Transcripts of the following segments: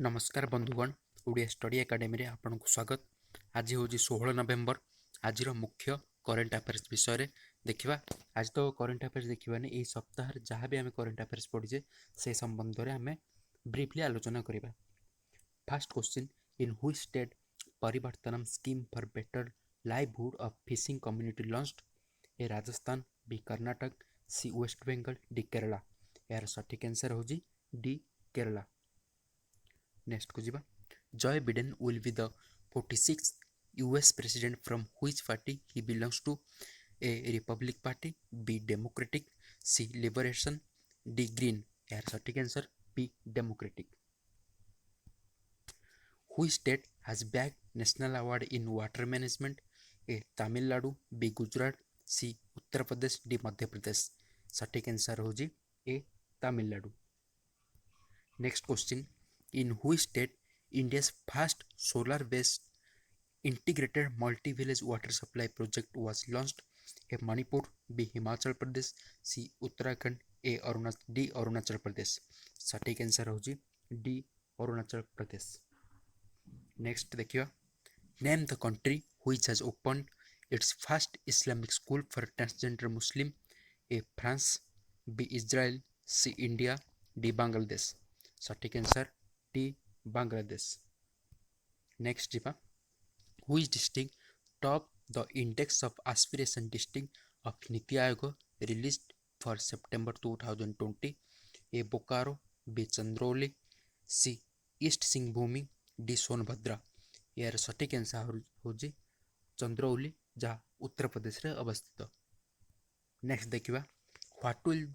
नमस्कार बंधुगण, Odia study academy रे आपनको स्वागत। आज हूँ 16 नवेम्बर। आज मुख्य करेन्ट अफेयर्स विषय देखा। आज तो करेन्ट अफेयर्स देखानी यही सप्ताह जहाँ भी आम करेन्ट अफेयर्स पढ़ीजे से संबंध में आम ब्रीफली आलोचना करवा। First question, in which state Parivartanam scheme for better livelihood of fishing community launched? A Rajasthan, B Karnataka, C West Bengal, D Kerala. यार सठिक आंसर हो डी केरला। नेक्स्ट को जीवा। Joe Biden will be the 46th US president from which party he belongs to? A Republic Party, B Democratic, C Liberation, D Green। यार सठिक answer B Democratic। Which state has bagged national award in water management? A Tamil Nadu, B Gujarat, C Uttar Pradesh, D Madhya Pradesh। सठिक answer हो A Tamil Nadu। Next question, in which state India's first solar-based integrated multi-village water supply project was launched? A Manipur, B Himachal Pradesh, C Uttarakhand, D Arunachal Pradesh। सटीक answer हो D Arunachal Pradesh। Next देखिए, name the country which has opened its first Islamic school for transgender Muslim। A France, B Israel, C India, D Bangladesh। सटीक answer D Bangladesh। Next जीवा, which district top the index of aspiration district of Niti Aayog released for September 2020? A Bokaro, B Chandrauli, C East Singhbhumi, D Sonbhadra। यार सटीक answer हो चंद्रौली जहाँ उत्तर प्रदेश रे अवस्थित। Next देखिवा, what will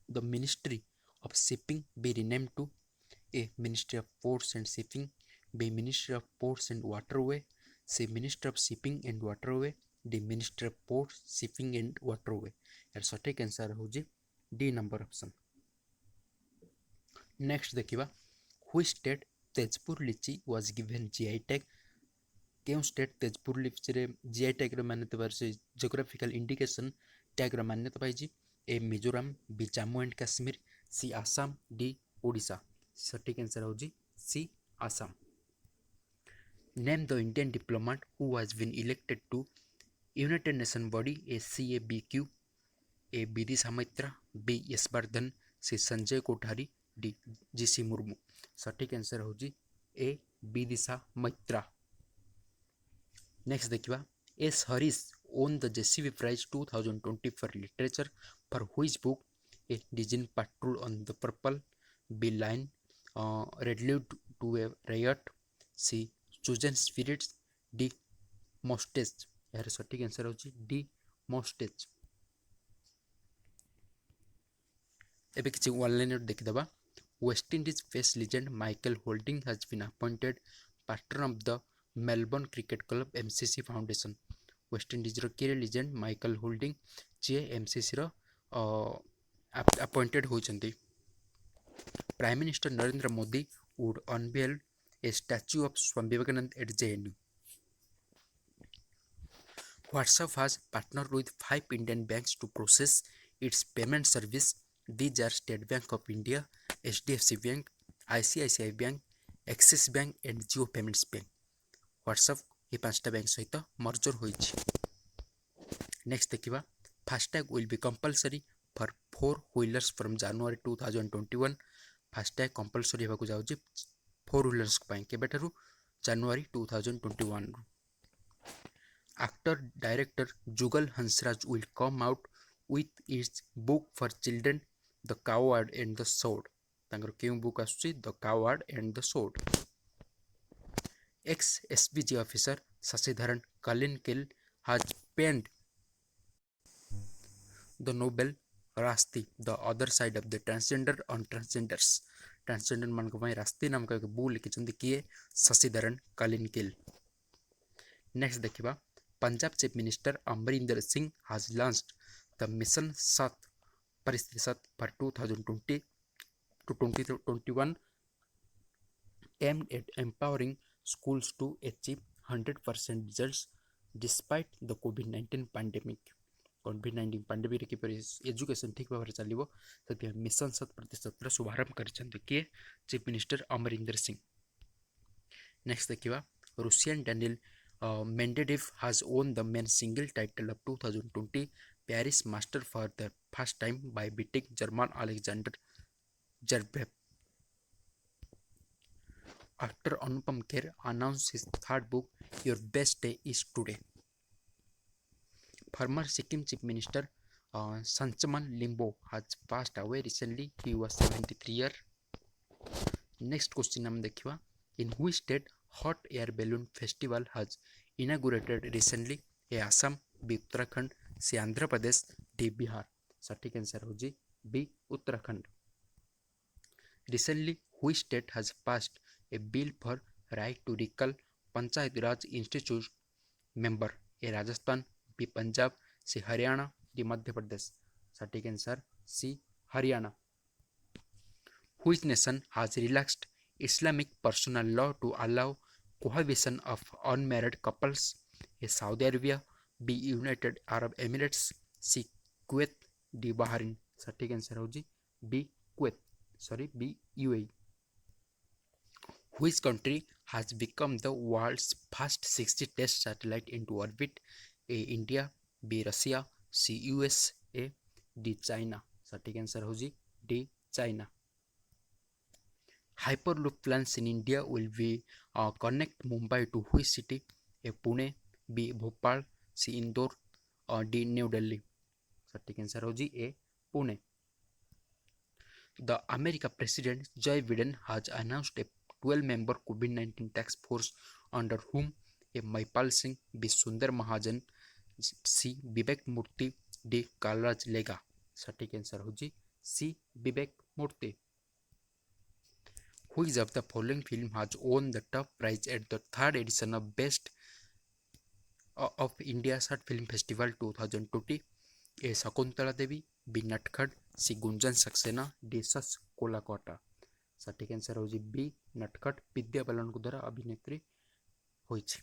the ministry of shipping be renamed to? A Ministry of Ports and Shipping, B Ministry of Ports and Waterway, C Ministry of Shipping and Waterway, D Ministry of Ports, Shipping and Waterway। यार सटीक answer हो D number option. Next देखिवा, which state Tezpur litchi was given GI tag? क्यों state Tezpur litchi रे GI tag रे मान्यता पार से geographical indication tag रे मान्यता पाइजी? A Mizoram, B Jammu and Kashmir, C Assam, D Odisha. सटीक आंसर हो C Assam. Name the Indian diplomat who has been elected to United Nation body? A CABQ, A Vidisha Maitra, B S Vardhan, C Sanjay Kothari, D GC Murmu. सटीक answer हो A Vidisha Maitra. Next देखिवा, S Harish won the JCB prize 2020 for literature for which book? A Djinn patrol on the purple, B line prelude to a riot, C chosen spirits, D moustache. यार सटीक answer हो D moustache. एबे किछि online देखिदबा। West Indies pace legend Michael Holding has been appointed partner of the Melbourne Cricket Club MCC foundation. West Indies रो के legend Michael Holding जे MCC रो अपॉइंटेड होइछन्ती। Prime minister Narendra Modi would unveil a statue of Swami Vivekanand at JNU. WhatsApp has partnered with 5 Indian banks to process its payment service. These are State Bank of India, HDFC Bank, ICICI Bank, Axis Bank and Jio Payments Bank। WhatsApp ये 5टा bank सहित merger होइछि। Next देखिबा, FASTag will be compulsory for 4 wheelers from January 2021। FASTag compulsory होगा जाउछि 4 wheelers पाई केबेठारु January 2021। Actor director Jugal Hansraj will come out with its book for children the coward and the sword. तांकर केउ बुक आसुछि the coward and the sword. Ex SPG officer Sasidharan Kalinkil has penned the novel रास्ती the other side of the transgender on transgenders. Transgender मान को रास्ती नामक एक book लिखिछन्ती किए? Shashidharan कलिनकिल। Next देखिबा, Punjab chief minister Amarinder Singh has launched the mission 7 परिस्थिति 7 for 2020 to 2021 aimed at empowering schools to achieve 100% results despite the COVID-19 pandemic। COVID-19 pandemic keeper education ठीक भाव में चलो से मिशन 7% शुभारंभ कर chief minister Amarinder Singh. Next देखिए रुसियन Daniel मेंडेडेव has won the men's single title of 2020 Paris Master for the first time by beating German Alexander Zverev. Actor Anupam Kher announced his third book, Your Best Day Is Today. Former Sikkim Chief Minister Sanchaman Limbo has passed away recently. He was 73 years. Next question हम देखिवा in which state hot air balloon festival has inaugurated recently? A Assam, B Uttarakhand, C Andhra Pradesh, D Bihar. सटीक answer होजी B Uttarakhand. Recently, which state has passed a bill for right to recall Panchayat Raj Institute member? A Rajasthan, B Punjab, C Haryana, D Madhya Pradesh. सटीक answer C Haryana. Which nation has relaxed Islamic personal law to allow cohabitation of unmarried couples? A Saudi Arabia, B United Arab Emirates, C Kuwait, D Bahrain. सटीक answer होजी B Kuwait. B UAE. Which country has become the world's first 60 test satellite into orbit? A India, B Russia, C USA, D China. सटीक answer होजी D China. Hyperloop plans in India will be connect Mumbai to which city? A Pune, B Bhopal, C Indore, D New Delhi. सटीक answer होजी A Pune. The American President Joe Biden has announced a 12-member COVID-19 task force under whom A Maipal Singh, B Sundar Mahajan, C Vivek Murthy, D Kalraj Lega. सटीक answer होजी C Vivek Murthy. Which of the following film has won the top prize at the third edition of Best of India Short Film Festival 2020? A Shakuntala Devi, B Natkad, C Gunjan Saxena, D Sas Kolakota. सटीक answer होजी B नटखट विद्या बालन द्वारा अभिनेत्री होइछि.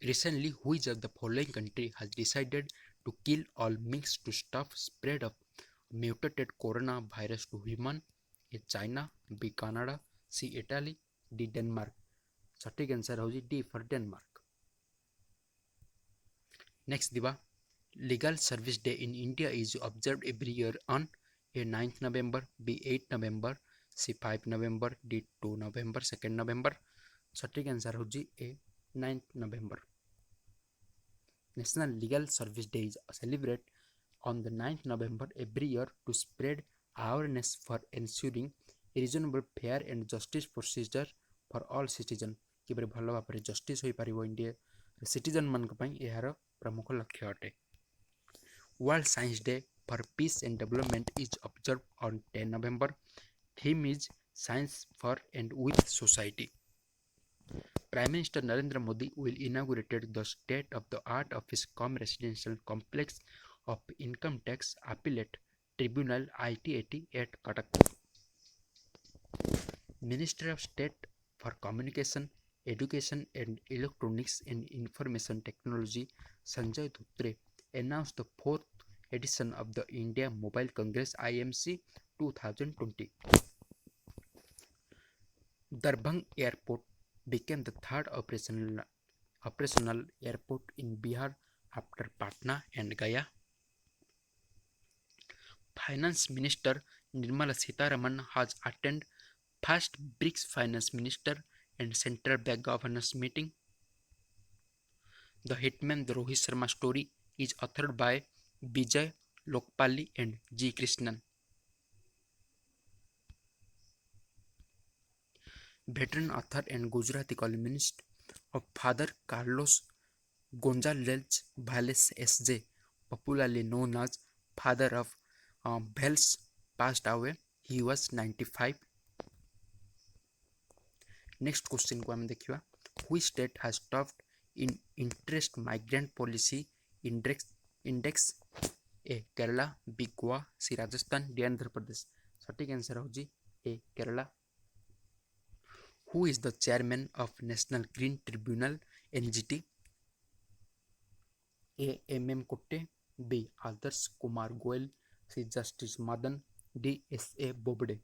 Recently, which of the following country has decided to kill all minks to stop spread of mutated coronavirus to human? A China, B Canada, C Italy, D Denmark. सटीक answer होजी D for Denmark. Next दिवा Legal Service Day in India is observed every year on A 9th November, B 8 November, C 5 November, D 2 November, 2nd November. सटीक answer होजी A 9th November. National Legal Service Day is celebrated on the 9th November every year to spread awareness for ensuring reasonable, fair and justice procedure for all citizens. किपरि भल भाव justice हो पारिबो India citizen मानक पई एहार प्रमुख लक्ष्य अटे. World Science Day for Peace and Development is observed on 10 November. Theme is Science for and with Society. Prime Minister Narendra Modi will inaugurate the state-of-the-art office cum residential complex of Income Tax Appellate Tribunal ITAT at Cuttack. Minister of State for Communication, Education and Electronics and Information Technology Sanjay Dhotre announced the 4th edition of the India Mobile Congress IMC 2020. Darbhanga Airport became the third operational airport in Bihar after Patna and Gaya. Finance Minister Nirmala Sitharaman has attended first BRICS Finance Minister and Central Bank Governors meeting. The Hitman the Rohit Sharma story is authored by Vijay Lokpalli and G. Krishnan. Veteran author and Gujarati columnist of Father Carlos Gonzalez Valles S.J., popularly known as Father of Bells, passed away. He was 95. Next question को हम देखिवा. Which state has topped in interest migrant policy index? A Kerala, B Goa, C Rajasthan, D Andhra Pradesh. सटीक answer होजी A Kerala. Who is the chairman of National Green Tribunal NGT? A M Kutte, B Adarsh Kumar Goel, C Justice Madan, D S A Bobde.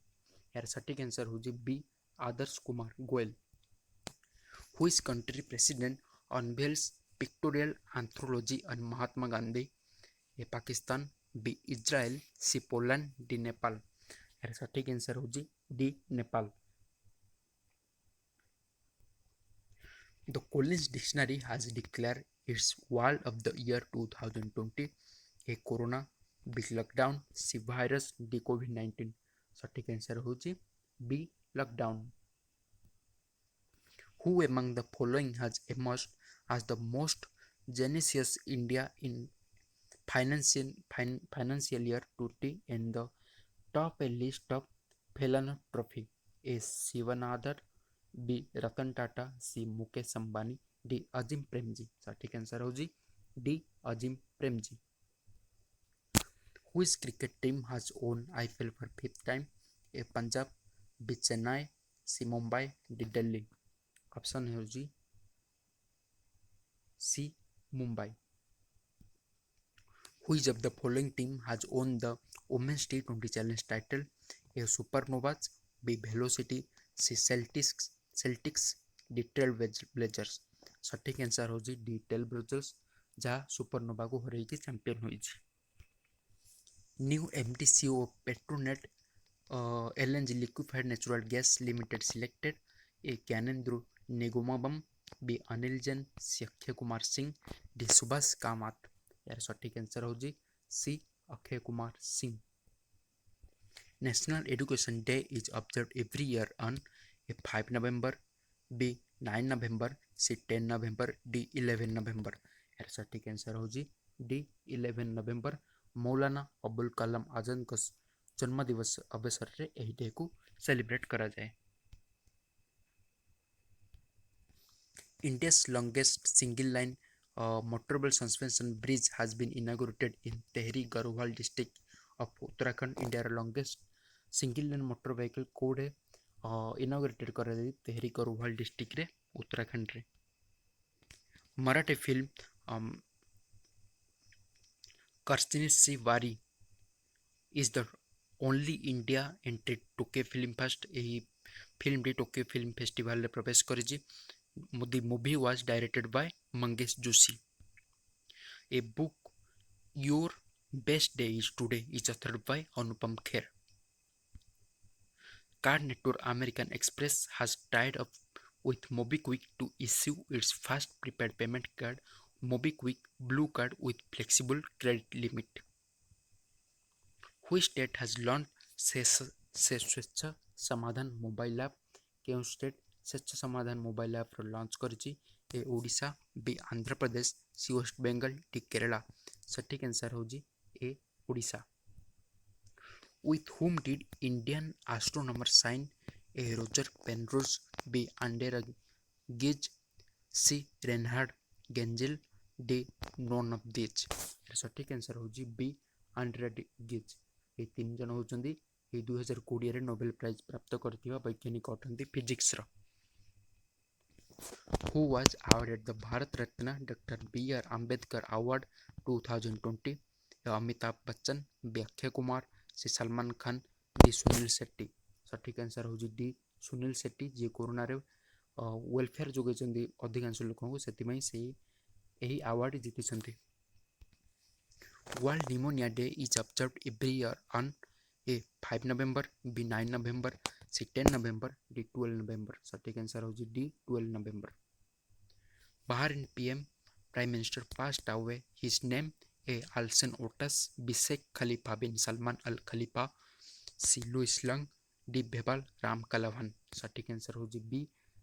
यार सटीक answer होजी B Adarsh Kumar Goyal. Which country president unveils pictorial anthology on Mahatma Gandhi? A Pakistan, B Israel, C Poland, D Nepal। यार सठिक answer होजी D Nepal. The Collins Dictionary has declared its Word of the Year 2020 a Corona, B lockdown, C virus, D COVID-19। सठिक answer होजी B lockdown। Who among the following has emerged as the most generous India in financial year 20 and the top a list of philanthropy? A. Sivanadar, B. Ratan Tata, C. Mukesh Ambani, D. Azim Premji। सठिक answer होजी D. Azim Premji। Which cricket team has won IPL for fifth time? A. Punjab, B. Chennai, C. Mumbai, D. Delhi। Option है जी सी Mumbai. Which of the following team has won the Women's T20 Challenge title? A. Supernovas, B. Velocity, C. Celtics, D. Trailblazers। सठिक answer होजी D trailblazers जहाँ supernova को हरैकी champion होई। New MDC of Petronet LNG liquefied natural gas limited selected. A Gyanendra Ngombam, B Anil Jain, C Akshay Kumar Singh, D Subhash Kamat. यार सठिक answer होजी C Akshay Kumar Singh. National education day is observed every year on A 5 November, B 9 November, C 10 November, D 11 November. यार सठिक answer होजी D 11 नवंबर। मौलाना अबुल कलाम आजाद जन्मदिवस अवसर रे एही डे को सेलिब्रेट करा जाए। India's longest single line motorable suspension bridge has been inaugurated in Tehri Garhwal district of Uttarakhand। India's longest single line motor vehicle code है inaugurated करा जाए तेहरी गढ़वाल डिस्ट्रिक्ट रे उत्तराखंड रे। मराठी फिल्म कर्सिनी वारी is the only India entry Tokyo film fest. यही film Tokyo film festival रे प्रवेश करिछि। The movie was directed by Mangesh Joshi। A book, Your Best Day is Today, is authored by Anupam Kher। Card network American Express has tied up with MobiKwik to issue its first prepaid payment card, MobiKwik Blue Card with flexible credit limit। Which state has launched स्वेच्छा Samadhan mobile app? केउं state Swechha Samadhan mobile app रो launch करिछि? A Odisha, B Andhra Pradesh, C West Bengal, D Kerala. सठिक answer होजी A Odisha. With whom did Indian astronomer sign a Roger Penrose, B Andrea Ghez, C Reinhard Genzel, D none of these। सठिक answer होजी B आंड्रेआ gauge. ये तीन जन होचंदी 2020 रे नोबेल प्राइज प्राप्त करथिबा वैज्ञानिक अटंती फिजिक्स रो। Who was awarded the Bharat Ratna Dr. B.R. Ambedkar Award 2020? Amitabh Bachchan, B Akshay Kumar, C Salman Khan, D Sunil Shetty. सठिक आंसर होजी डी सुनील शेट्टी जी कोरोना रे वेलफेयर जोगैचंदी अधिकांश लोकଙ୍କୁ ସେଥିପାଇଁ से ଏହି अवार्ड जीतिछंती। World pneumonia day is observed every year on A 5 November, B 9 November, C 10 November, D 12 November. सठिक आंसर होजी D 12 November. Bahrain PM Prime Minister passed away. His name A. Alsen Otis, B. Sheikh Khalifa bin Salman Al Khalifa, C. Louis Lang, D. Behbal Ram Kalavan। सठिक answer होजी B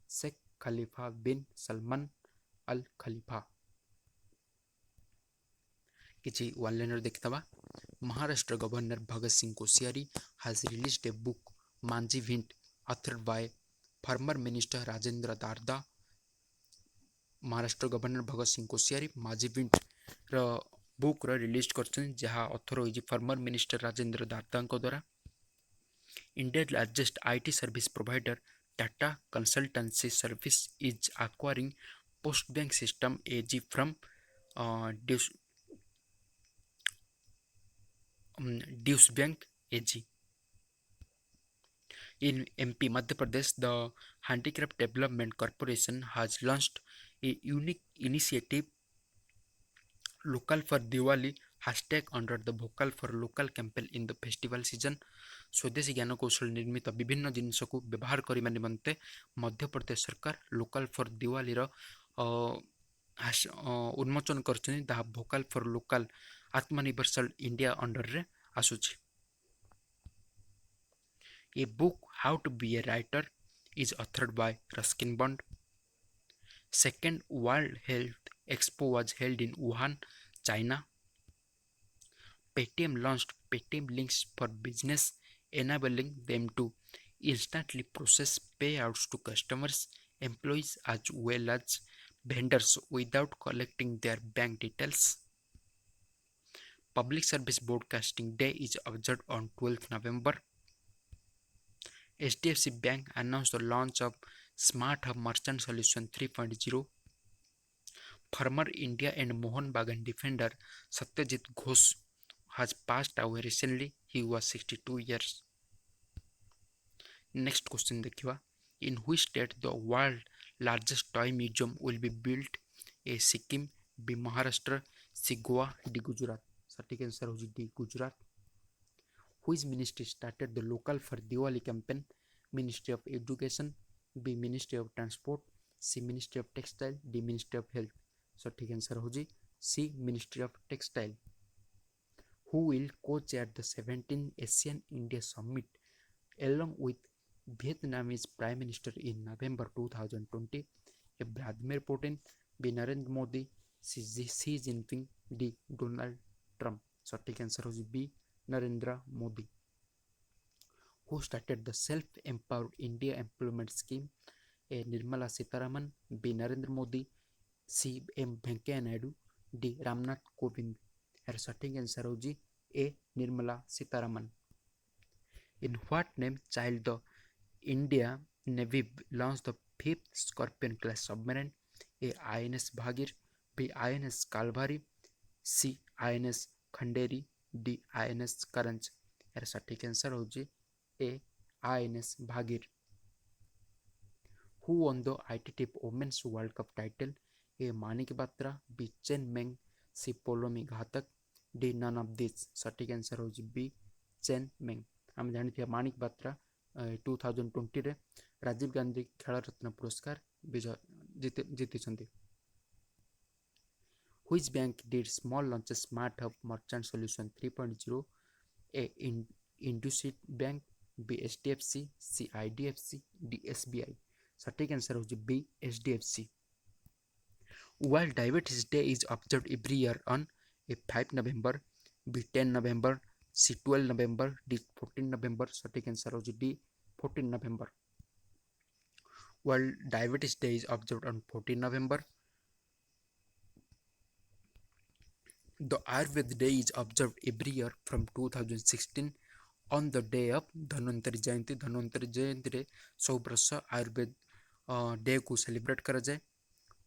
Sheikh Khalifa bin Salman Al Khalifa. किछि one liner देखतबा। Maharashtra governor Bhagat Singh Koshyari has released a book Manji Vint authored by former minister Rajendra Darda. Maharashtra governor Bhagat Singh Koshyari माजी विंट रो book रो release करछन जहाँ ऑथर होइछि फॉर्मर मिनिस्टर राजेंद्र दारदा को द्वारा। India largest IT service provider Tata Consultancy Service is acquiring Post Bank Systems AG from Deutsche Bank AG. In MP Madhya Pradesh, the Handicraft Development Corporation has launched a unique initiative, Local for Diwali, hashtag under the Vocal for Local campaign in the festival season. ସ୍ୱଦେଶୀ ଜ୍ଞାନକୌଶଳ ନିର୍ମିତ ବିଭିନ୍ନ ଜିନିଷକୁ ବ୍ୟବହାର କରିବା ନିମନ୍ତେ ମଧ୍ୟପ୍ରଦେଶ ସରକାର local for ଦିୱାଲିର ଉନ୍ମୋଚନ କରିଛନ୍ତି, ଯାହା ଭୋକାଲ ଫର୍ ଲୋକାଲ ଆତ୍ମନିର୍ଭରଶୀଳ ଇଣ୍ଡିଆ ଅଣ୍ଡରରେ ଆସୁଛି। A book, How to be a Writer, is authored by Ruskin Bond. Second World Health Expo was held in Wuhan, China. Paytm launched Paytm Links for business, enabling them to instantly process payouts to customers, employees as well as vendors without collecting their bank details. Public Service Broadcasting Day is observed on 12th November. HDFC Bank announced the launch of Smart Hub Merchant Solution 3.0. Former India and Mohan Bagan defender Satyajit Ghosh has passed away recently. He was 62 years. Next question देखिवा, in which state the world largest toy museum will be built? A Sikkim, B Maharashtra, C Goa, D Gujarat. सटीक answer होगी D Gujarat. Which ministry started the Local for Diwali campaign? Ministry of Education, B Ministry of Transport, C Ministry of Textile, D Ministry of Health. सटीक answer होगी C Ministry of Textile. Who will co-chair the 17th Asian India Summit along with Vietnamese Prime Minister in November 2020? A Vladimir Putin, B Narendra Modi, C Xi Jinping, D Donald Trump. सटीक answer होगी B Narendra Modi. Who started the Self-Empowered India Employment Scheme? A Nirmala Sitharaman, B Narendra Modi, C M Venkaiah Naidu, D Ramnath Kovind. यार सटीक answer होगी A Nirmala Sitharaman. In what name child the India Navy launched the 5th Scorpion class submarine? A INS Bhagir, B INS Kalvari, C INS Khanderi, D INS Karanch. यार सटीक answer होगी A INS Bhagir. Who won the ITT Women's World Cup title? A Manik Batra, B Chen Meng, C Polomi Ghatak, D none of this. सटीक answer होगी B Chen Meng. आम जानी माणिक बात्रा 2020 रे राजीव गांधी खेल रत्न पुरस्कार विजय जीति. Which bank did small launch Smart Hub Merchant Solution 3.0? A Indusit Bank, B HDFC, C IDFC, D SBI. सटीक answer होगी B HDFC. World Diabetes Day is observed every year on A 5 November, B 10 November, C 12 November, D 14 November. सटीक answer होगी D 14 November. World Diabetes Day is observed on 14 November. The Ayurveda Day is observed every year from 2016 on the day of Dhanvantari Jayanti. Dhanvantari Jayanti रे सब वर्ष Ayurveda day को celebrate करा जाए.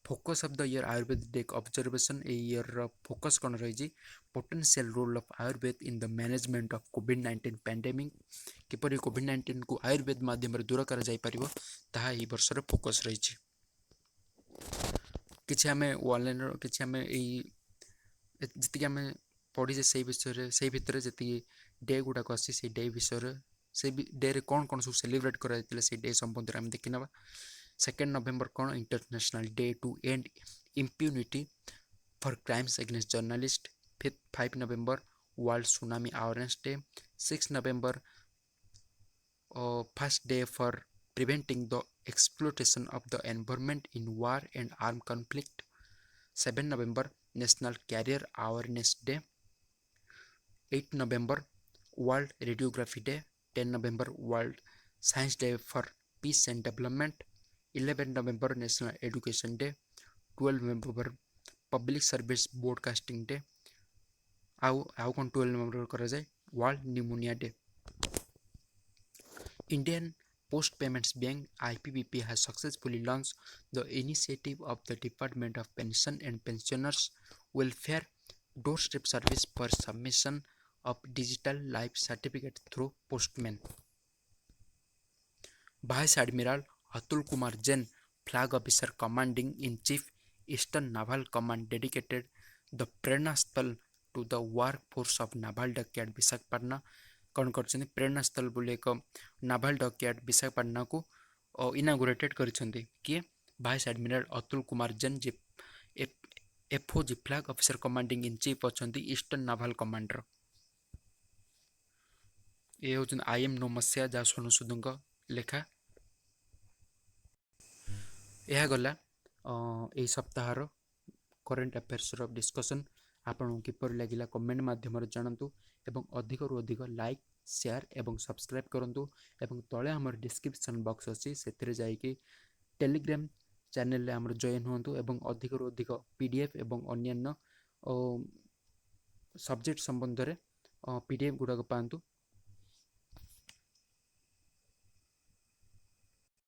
Focus of the year Ayurveda day observation. ए year focus कौन रही? Potential role of Ayurveda in the management of कोविड-19 पैंडेमिक. किपरि कोविड-19 को आयुर्वेद माध्यम दूर कर जाई परिबो ताहा ई वर्षर फोकस रही. किछि हमें ऑनलाइन किछि हमें ए जति आम पढ़ीजे से विषय से भितर जी डे गुड़ाक आसी से डे विषय से डे रे कौन कौन सब सेलिब्रेट कराइले से डे संबंध में देखी ना. 2 नवेम्बर कौन? International day to end impunity for crimes against journalist. 5 November world tsunami awareness day. 6 November first day for preventing the exploitation of the environment in war and arm conflict. 7 November national career awareness day. 8 November world radiography day. 10 November world science day for peace and development. 11 November national education day. 12 November public service broadcasting day. आउ कौन 12 नवेम्बर करा जाए? World pneumonia day. Indian Post Payments Bank IPBP has successfully launched the initiative of the Department of Pension and Pensioners Welfare doorstep service for submission of digital life certificate through postman. Vice admiral Atul Kumar Jain, flag officer commanding in chief eastern naval command dedicated the Preranasthal to the work force of naval dockyard Visakhapatnam. କ'ଣ କରିଛନ୍ତି? ପ୍ରେରଣାସ୍ଥଳ ବୋଲି ଏକ naval dockyard ବିଶାଖାପାଟନାକୁ inaugurated କରିଛନ୍ତି। କିଏ? Vice admiral Atul Kumar Jain, ଯେ FOG flag officer commanding in chief ଅଛନ୍ତି eastern naval commander. ଏ ହେଉଛନ୍ତି ଆଇଏମ୍ ନୋ ମସିହା, ଯାହା ସୋନୁ ସୁଦଙ୍କ ଲେଖା। ଏହା ଗଲା ଏହି ସପ୍ତାହର କରେଣ୍ଟ ଆଫେୟାର୍ସର ଡିସ୍କସନ୍। ଆପଣଙ୍କୁ କିପରି ଲାଗିଲା କମେଣ୍ଟ ମାଧ୍ୟମରେ ଜଣାନ୍ତୁ ଏବଂ ଅଧିକରୁ ଅଧିକ ଲାଇକ୍, ସେୟାର ଏବଂ ସବସ୍କ୍ରାଇବ୍ କରନ୍ତୁ। ଏବଂ ତଳେ ଆମର ଡିସ୍କ୍ରିପ୍ସନ୍ ବକ୍ସ ଅଛି, ସେଥିରେ ଯାଇକି ଟେଲିଗ୍ରାମ ଚ୍ୟାନେଲରେ ଆମର ଜଏନ୍ ହୁଅନ୍ତୁ ଏବଂ ଅଧିକରୁ ଅଧିକ PDF ଏବଂ ଅନ୍ୟାନ୍ୟ ସବଜେକ୍ଟ ସମ୍ବନ୍ଧରେ PDF ଗୁଡ଼ାକ ପାଆନ୍ତୁ।